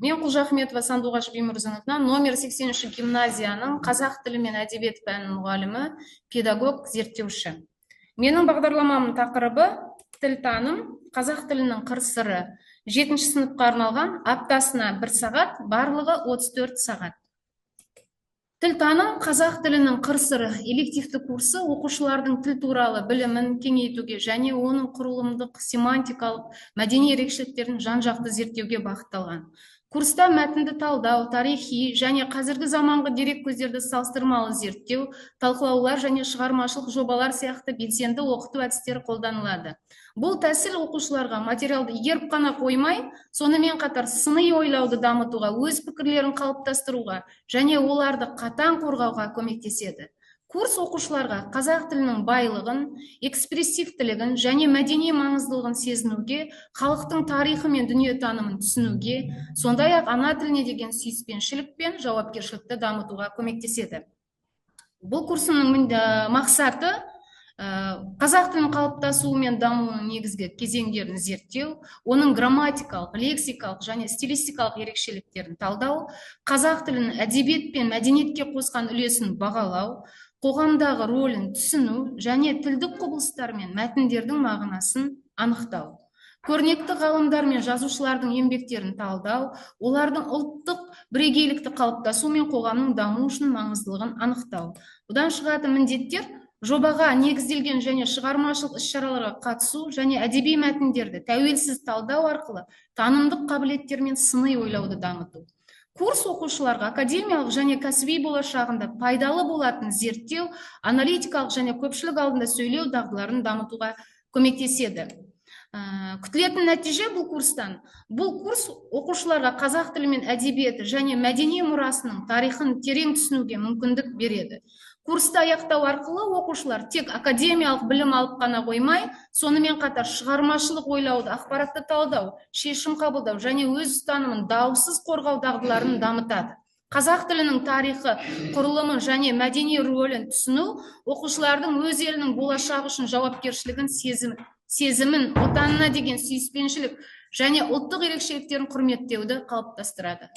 Мен Құлжахметова Сандуғаш Бимұрзановна, номер 83 гимназияның қазақ тілі мен әдебиет пәнінің мұғалімі, педагог, зерттеуші. Менің бағдарламамның тақырыбы тілтаным, қазақ тілінің қыр-сыры. 7-ші сыныпқа арналған, аптасына 1 сағат, барлығы 34 сағат. Тілтаным, қазақ тілінің қыр-сыры элективті курсы оқушылардың тіл туралы білімін кеңейтуге және оның құрылымдық, семантикалық, мәдени ерекшеліктерін жан-жақты зерттеуге бағытталған. Курста мәтінді талдау, тарихи және қазіргі заманғы дерек көздерді салыстырмалы зерттеу, талқылаулар және шығармашылық жобалар сияқты белсенді оқыту әдістері қолданылады. Бұл тәсіл оқушыларға материалды игеріп қана қоймай, сонымен қатар сыни ойлауды дамытуға, өз пікірлерін қалыптастыруға және оларды қатаң қорғауға көмектеседі. Курс оқушыларға қазақ тілінің байлығын, экспрессивтілігін және мәдени маңыздылығын сезінуге, халықтың тарихы мен дүниетанымын түсінуге, сондай-ақ ана тіліне деген сүйіспеншілік пен жауапкершілікті дамытуға көмектеседі. Бұл курсының мақсаты қазақ тілінің қалыптасуы мен дамуының негізгі кезеңдерін зерттеу, оның грамматикалық, лексикалық және стилистикалық ерекшеліктерін талдау, қазақ тілінің әдебиет пен мәдениетке қосқан үлесін бағалау, қоғамдағы рөлін түсіну және тілдік құбылыстар мен мәтіндердің мағынасын анықтау. Көрнекті ғалымдар мен жазушылардың еңбектерін талдау, олардың ұлттық бірегейлікті қалыптасу мен қоғамның даму үшін маңыздылығын анықтау. Бұдан шығатын міндеттер жобаға негізделген және шығармашылық іс-шараларға қатысу және әдеби мәтіндерді тәуелсіз талдау арқылы танымдық қабілеттер мен сыни ойлауды дамыту. Курс оқушыларға академиялық және кәсіби болашағында пайдалы болатын зерттеу, аналитикалық және көпшілік алдында сөйлеу дағдыларын дамытуға көмектеседі. Күтілетін нәтиже бұл курстан. Бұл курс оқушыларға қазақ тілі мен әдебиеті және мәдени мұрасының тарихын терең түсінуге мүмкіндік береді. Курсты аяқтау арқылы оқушылар тек академиялық білім алып қана қоймай, сонымен қатар шығармашылық ойлауды, ақпаратты талдау, шешім қабылдау және өз ұстанымын даусыз қорғау дағдыларын дамытады. Қазақ тілінің тарихы, құрылымы және мәдени рөлін түсіну оқушылардың өз елінің болашағы үшін жауапкершілігін сезімін, отанына деген сүйіспеншілік және ұлттық ерекшеліктерін құрметтеуді қалыптастырады.